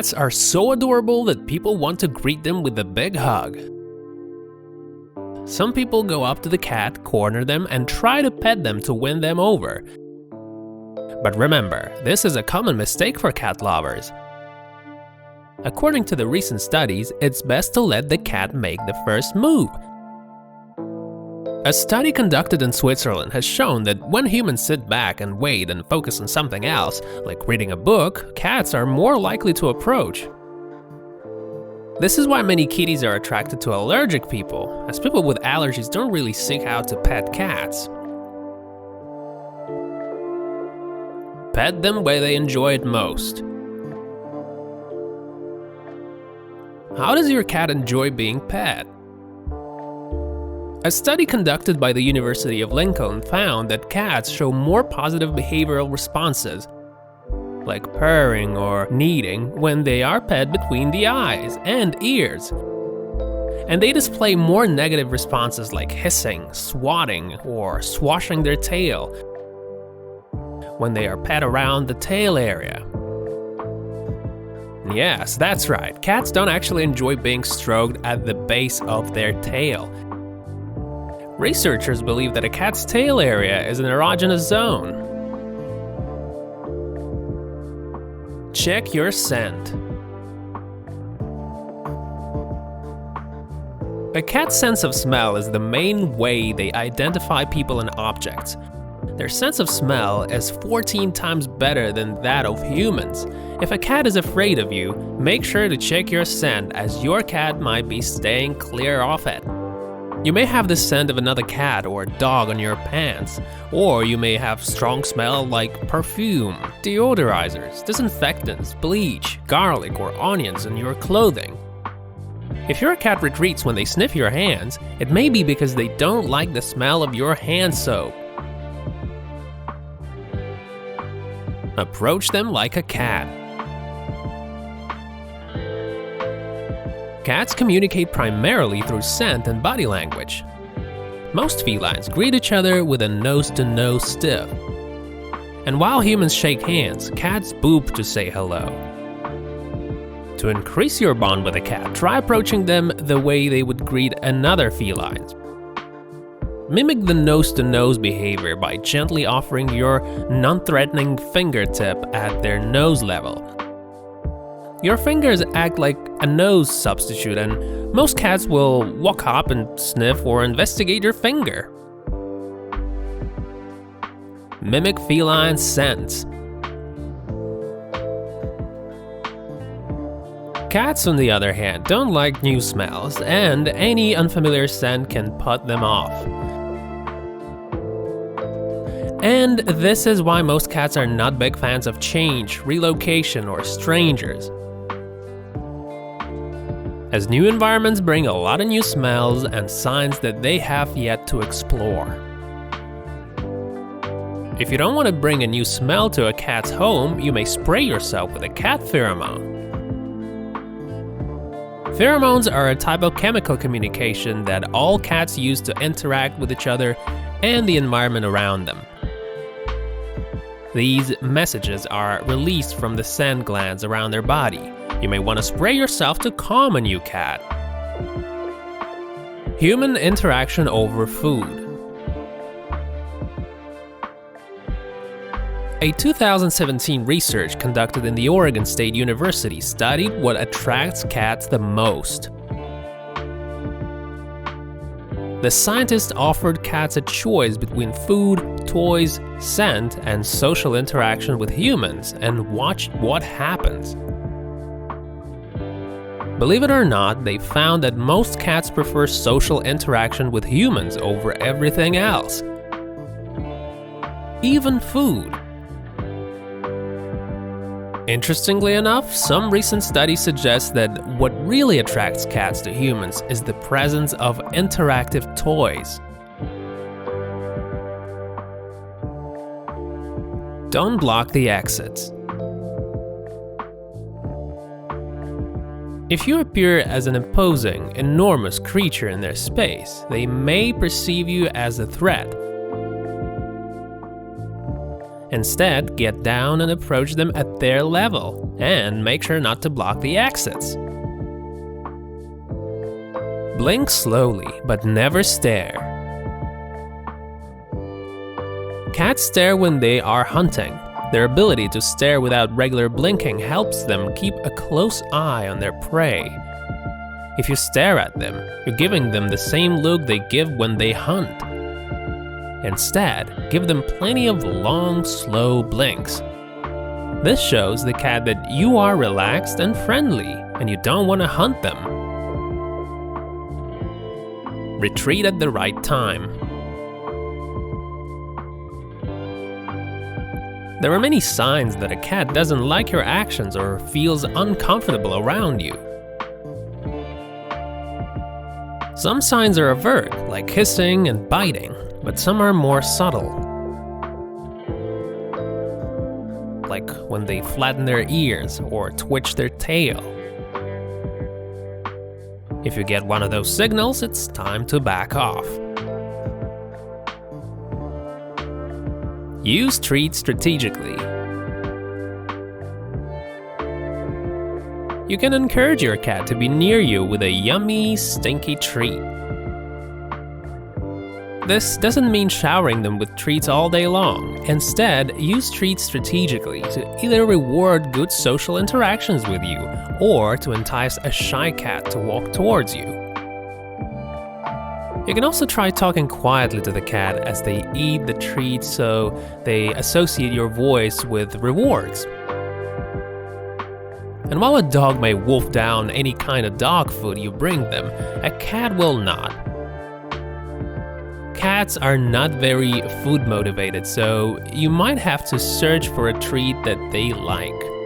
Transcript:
Cats are so adorable that people want to greet them with a big hug. Some people go up to the cat, corner them, and try to pet them to win them over. But remember, this is a common mistake for cat lovers. According to the recent studies, it's best to let the cat make the first move. A study conducted in Switzerland has shown that when humans sit back and wait and focus on something else, like reading a book, cats are more likely to approach. This is why many kitties are attracted to allergic people, as people with allergies don't really seek out to pet cats. Pet them where they enjoy it most. How does your cat enjoy being pet? A study conducted by the University of Lincoln found that cats show more positive behavioral responses, like purring or kneading, when they are pet between the eyes and ears. And they display more negative responses like hissing, swatting, or swashing their tail when they are pet around the tail area. Yes, that's right, cats don't actually enjoy being stroked at the base of their tail. Researchers believe that a cat's tail area is an erogenous zone. Check your scent. A cat's sense of smell is the main way they identify people and objects. Their sense of smell is 14 times better than that of humans. If a cat is afraid of you, make sure to check your scent, as your cat might be staying clear of it. You may have the scent of another cat or dog on your pants, or you may have strong smell like perfume, deodorizers, disinfectants, bleach, garlic, or onions on your clothing. If your cat retreats when they sniff your hands, it may be because they don't like the smell of your hand soap. Approach them like a cat. Cats communicate primarily through scent and body language. Most felines greet each other with a nose-to-nose stiff. And while humans shake hands, cats boop to say hello. To increase your bond with a cat, try approaching them the way they would greet another feline. Mimic the nose-to-nose behavior by gently offering your non-threatening fingertip at their nose level. Your fingers act like a nose substitute, and most cats will walk up and sniff or investigate your finger. Mimic feline scents. Cats, on the other hand, don't like new smells, and any unfamiliar scent can put them off. And this is why most cats are not big fans of change, relocation, or strangers. As new environments bring a lot of new smells and signs that they have yet to explore. If you don't want to bring a new smell to a cat's home, you may spray yourself with a cat pheromone. Pheromones are a type of chemical communication that all cats use to interact with each other and the environment around them. These messages are released from the scent glands around their body. You may want to spray yourself to calm a new cat. Human interaction over food. A 2017 research conducted in the Oregon State University studied what attracts cats the most. The scientists offered cats a choice between food, toys, scent, and social interaction with humans, and watched what happens. Believe it or not, they found that most cats prefer social interaction with humans over everything else. Even food. Interestingly enough, some recent studies suggest that what really attracts cats to humans is the presence of interactive toys. Don't block the exits. If you appear as an imposing, enormous creature in their space, they may perceive you as a threat. Instead, get down and approach them at their level, and make sure not to block the exits. Blink slowly, but never stare. Cats stare when they are hunting. Their ability to stare without regular blinking helps them keep a close eye on their prey. If you stare at them, you're giving them the same look they give when they hunt. Instead, give them plenty of long, slow blinks. This shows the cat that you are relaxed and friendly, and you don't want to hunt them. Retreat at the right time. There are many signs that a cat doesn't like your actions or feels uncomfortable around you. Some signs are overt, like hissing and biting, but some are more subtle. Like when they flatten their ears or twitch their tail. If you get one of those signals, it's time to back off. Use treats strategically. You can encourage your cat to be near you with a yummy, stinky treat. This doesn't mean showering them with treats all day long. Instead, use treats strategically to either reward good social interactions with you or to entice a shy cat to walk towards you. You can also try talking quietly to the cat as they eat the treat so they associate your voice with rewards. And while a dog may wolf down any kind of dog food you bring them, a cat will not. Cats are not very food motivated, so you might have to search for a treat that they like.